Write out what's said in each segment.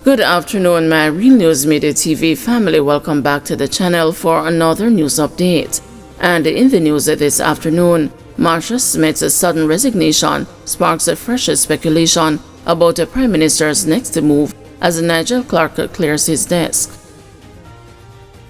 Good afternoon, my Real News Midday TV family. Welcome back to the channel for another news update. And in the news this afternoon, Marsha Smith's sudden resignation sparks a fresh speculation about the Prime Minister's next move as Nigel Clark clears his desk.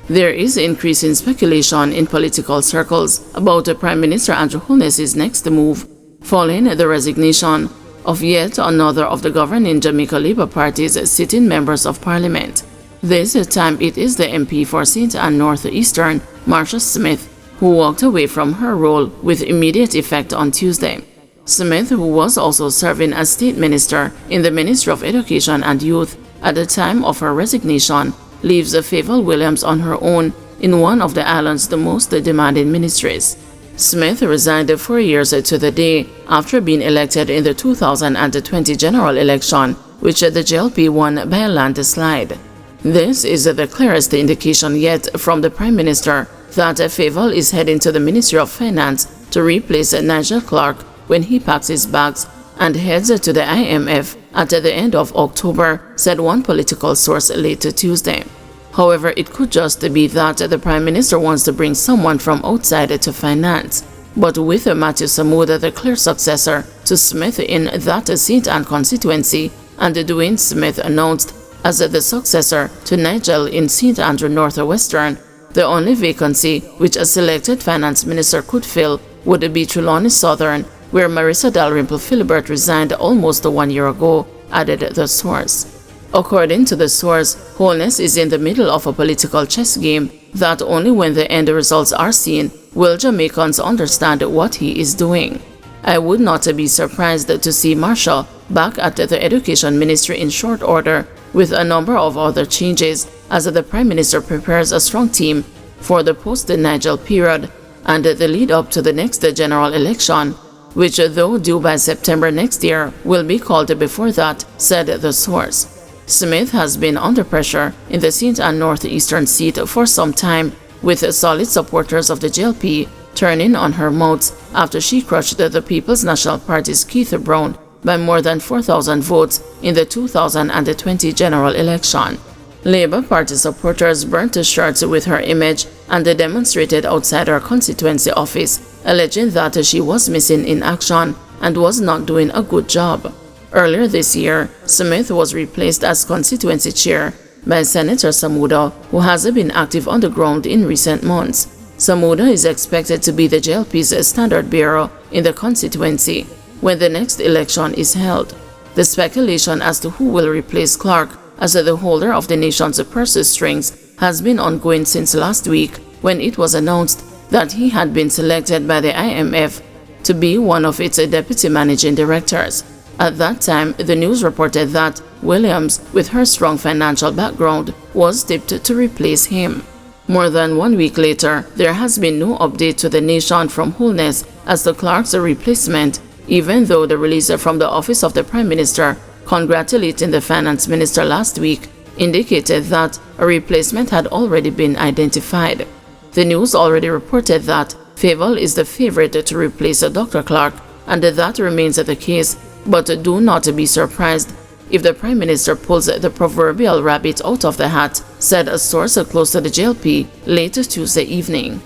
There is increasing speculation in political circles about the Prime Minister Andrew Holness's next move following the resignation of yet another of the governing Jamaica Labour Party's sitting members of Parliament. This time it is the MP for St. Ann North Eastern, Marsha Smith, who walked away from her role with immediate effect on Tuesday. Smith, who was also serving as State Minister in the Ministry of Education and Youth at the time of her resignation, leaves Favour Williams on her own in one of the island's most demanding ministries. Smith resigned 4 years to the day after being elected in the 2020 general election, which the JLP won by a landslide. This is the clearest indication yet from the Prime Minister that Favour is heading to the Ministry of Finance to replace Nigel Clark when he packs his bags and heads to the IMF at the end of October, said one political source late Tuesday. However, it could just be that the Prime Minister wants to bring someone from outside to finance. But with Matthew Samuda, the clear successor to Smith in that St. Ann constituency, and Dwayne Smith announced as the successor to Nigel in St. Andrew North Western, the only vacancy which a selected finance minister could fill would be Trelawney Southern, where Marissa Dalrymple Philibert resigned almost 1 year ago, added the source. According to the source, Holness is in the middle of a political chess game that only when the end results are seen will Jamaicans understand what he is doing. I would not be surprised to see Marsha back at the Education Ministry in short order, with a number of other changes as the Prime Minister prepares a strong team for the post-Nigel period and the lead up to the next general election, which, though due by September next year, will be called before that, said the source. Smith has been under pressure in the St. Ann North Eastern seat for some time, with solid supporters of the JLP turning on her mouth after she crushed the People's National Party's Keith Brown by more than 4,000 votes in the 2020 general election. Labour Party supporters burnt shirts with her image and demonstrated outside her constituency office, alleging that she was missing in action and was not doing a good job. Earlier this year, Smith was replaced as constituency chair by Senator Samuda, who has been active on the ground in recent months. Samuda is expected to be the JLP's standard bearer in the constituency when the next election is held. The speculation as to who will replace Clark as the holder of the nation's purse strings has been ongoing since last week, when it was announced that he had been selected by the IMF to be one of its deputy managing directors. At that time, the news reported that Williams, with her strong financial background, was tipped to replace him. More than 1 week later, there has been no update to the nation from Holness as to Clark's replacement, even though the release from the office of the Prime Minister congratulating the Finance Minister last week indicated that a replacement had already been identified. The news already reported that Favour is the favorite to replace Dr. Clark, and that remains the case. But do not be surprised if the Prime Minister pulls the proverbial rabbit out of the hat, said a source close to the JLP late Tuesday evening.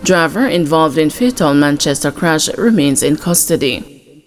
Driver involved in fatal Manchester crash remains in custody.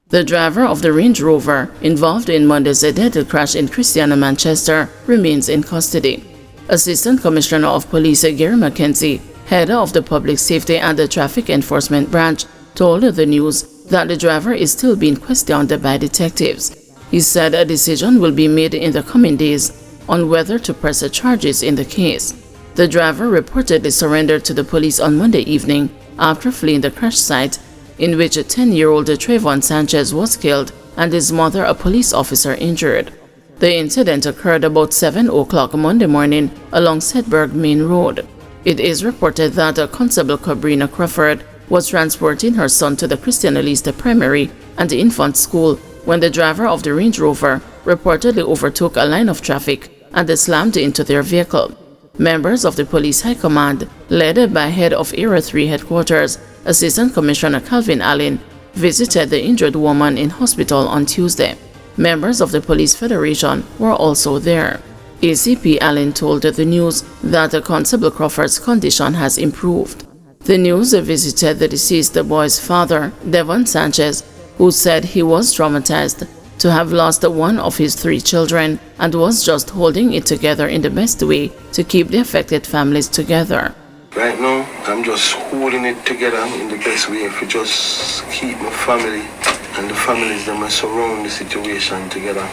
The driver of the Range Rover involved in Monday's deadly crash in Christiana, Manchester, remains in custody. Assistant Commissioner of Police Gary Mackenzie, head of the Public Safety and the Traffic Enforcement Branch, told the news that the driver is still being questioned by detectives. He said a decision will be made in the coming days on whether to press charges in the case. The driver reportedly surrendered to the police on Monday evening after fleeing the crash site, in which a 10-year-old Trayvon Sanchez was killed and his mother, a police officer, injured. The incident occurred about 7 o'clock Monday morning along Sedberg Main Road. It is reported that Constable Cabrina Crawford was transporting her son to the Christian Eliste Primary and Infant School when the driver of the Range Rover reportedly overtook a line of traffic and slammed into their vehicle. Members of the Police High Command, led by head of Area 3 Headquarters, Assistant Commissioner Calvin Allen, visited the injured woman in hospital on Tuesday. Members of the Police Federation were also there. ACP Allen told the news that Constable Crawford's condition has improved. The news visited the deceased boy's father, Devon Sanchez, who said he was traumatized to have lost one of his 3 children and was just holding it together in the best way to keep the affected families together. Right now, I'm just holding it together in the best way to just keep my family and the families that surround the situation together.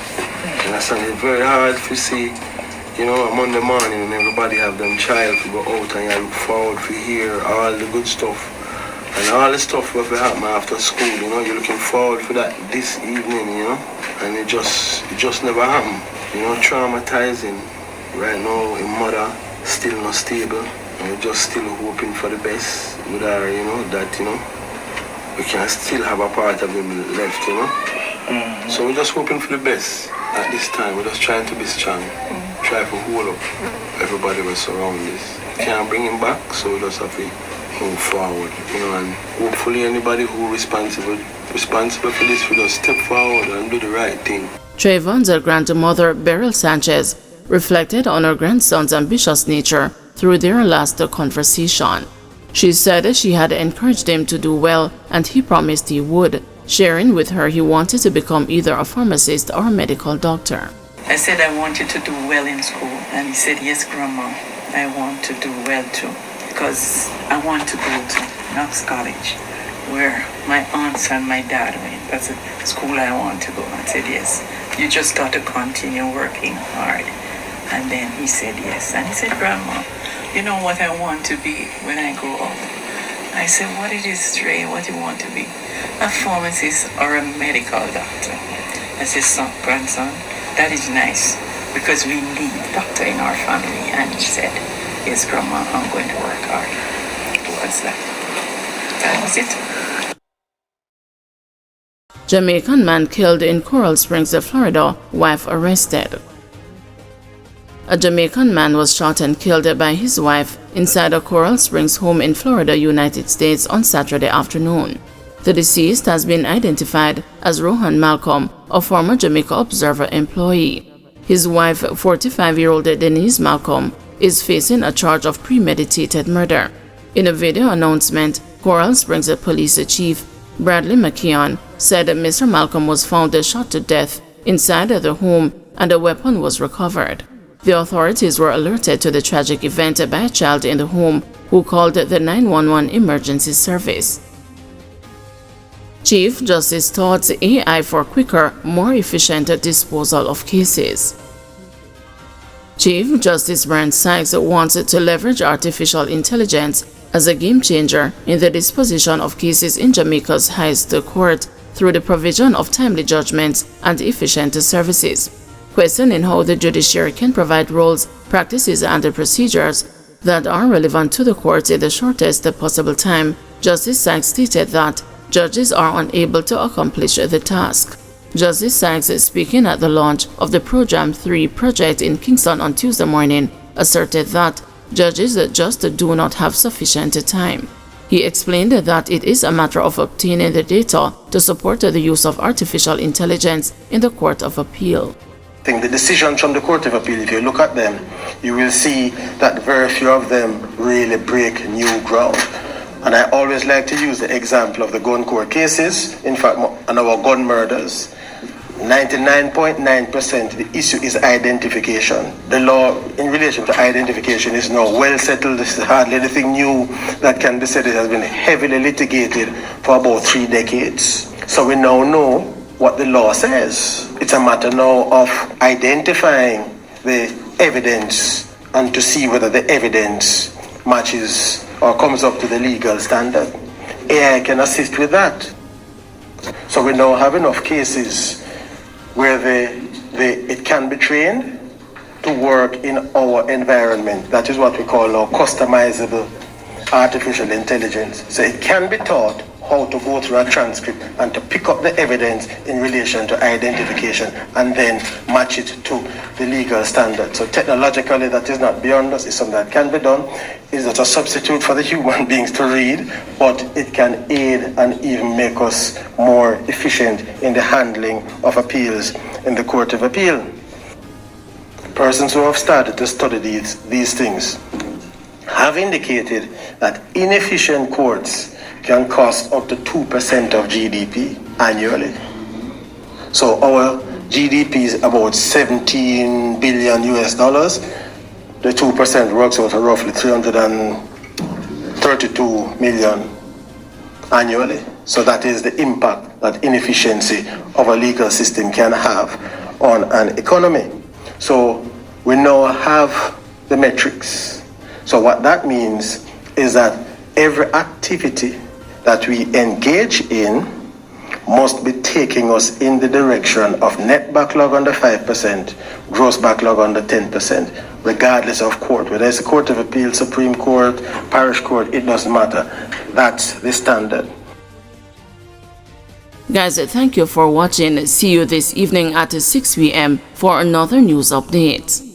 And I find it very hard to see, you know, a Monday morning and everybody have them child to go out and you look forward to hear all the good stuff. And all the stuff that will happen after school, you know, you're looking forward for that this evening, you know. And it just never happened. You know, traumatizing. Right now, his mother still not stable. And we're just still hoping for the best with her, you know, that, you know, we can still have a part of him left, you know. So we're just hoping for the best at this time. We're just trying to be strong. Try to hold up everybody will surround this. Can't bring him back, so we just have to move forward, you know, and hopefully anybody who responsible for this will just step forward and do the right thing. Trayvon's grandmother, Beryl Sanchez, reflected on her grandson's ambitious nature through their last conversation. She said she had encouraged him to do well and he promised he would, sharing with her he wanted to become either a pharmacist or a medical doctor. I said I wanted to do well in school and he said, yes, Grandma, I want to do well too because I want to go to Knox College where my aunts and my dad went. That's the school I want to go. I said, yes, you just got to continue working hard. And then he said, yes. And he said, Grandma, you know what I want to be when I grow up? I said, what it is, Trey, what you want to be? A pharmacist or a medical doctor? I said, son, grandson, that is nice because we need a doctor in our family. And he said, yes, Grandma, I'm going to work hard towards that. That was it. Jamaican man killed in Coral Springs, Florida, wife arrested. A Jamaican man was shot and killed by his wife inside a Coral Springs home in Florida, United States on Saturday afternoon. The deceased has been identified as Rohan Malcolm, a former Jamaica Observer employee. His wife, 45-year-old Denise Malcolm, is facing a charge of premeditated murder. In a video announcement, Coral Springs Police Chief Bradley McKeon said Mr. Malcolm was found shot to death inside the home and a weapon was recovered. The authorities were alerted to the tragic event by a child in the home who called the 911 emergency service. Chief Justice touts AI for quicker, more efficient disposal of cases. Chief Justice Brian Sykes wants to leverage artificial intelligence as a game changer in the disposition of cases in Jamaica's highest court through the provision of timely judgments and efficient services. Questioning how the judiciary can provide rules, practices, and procedures that are relevant to the court in the shortest possible time, Justice Sykes stated that judges are unable to accomplish the task. Justice Sykes, speaking at the launch of the Program 3 project in Kingston on Tuesday morning, asserted that judges just do not have sufficient time. He explained that it is a matter of obtaining the data to support the use of artificial intelligence in the Court of Appeal. I think the decisions from the Court of Appeal, if you look at them, you will see that very few of them really break new ground. And I always like to use the example of the gun court cases, in fact, and our gun murders. 99.9% the issue is identification. The law in relation to identification is now well settled. This is hardly anything new that can be said. It has been heavily litigated for about 3 decades. So we now know what the law says. It's a matter now of identifying the evidence and to see whether the evidence matches or comes up to the legal standard. AI can assist with that. So we now have enough cases where it can be trained to work in our environment. That is what we call now customizable artificial intelligence. So it can be taught how to go through a transcript and to pick up the evidence in relation to identification and then match it to the legal standard. So technologically, that is not beyond us. It's something that can be done. It's not a substitute for the human beings to read, but it can aid and even make us more efficient in the handling of appeals in the Court of Appeal. Persons who have started to study these things have indicated that inefficient courts can cost up to 2% of GDP annually. So our GDP is about 17 billion US dollars. The 2% works out to roughly 332 million annually. So that is the impact that inefficiency of a legal system can have on an economy. So we now have the metrics. So what that means is that every activity that we engage in must be taking us in the direction of net backlog under 5%, gross backlog under 10%, regardless of court. Whether it's a Court of Appeal, Supreme Court, Parish Court, it doesn't matter. That's the standard. Guys, thank you for watching. See you this evening at 6 p.m. for another news update.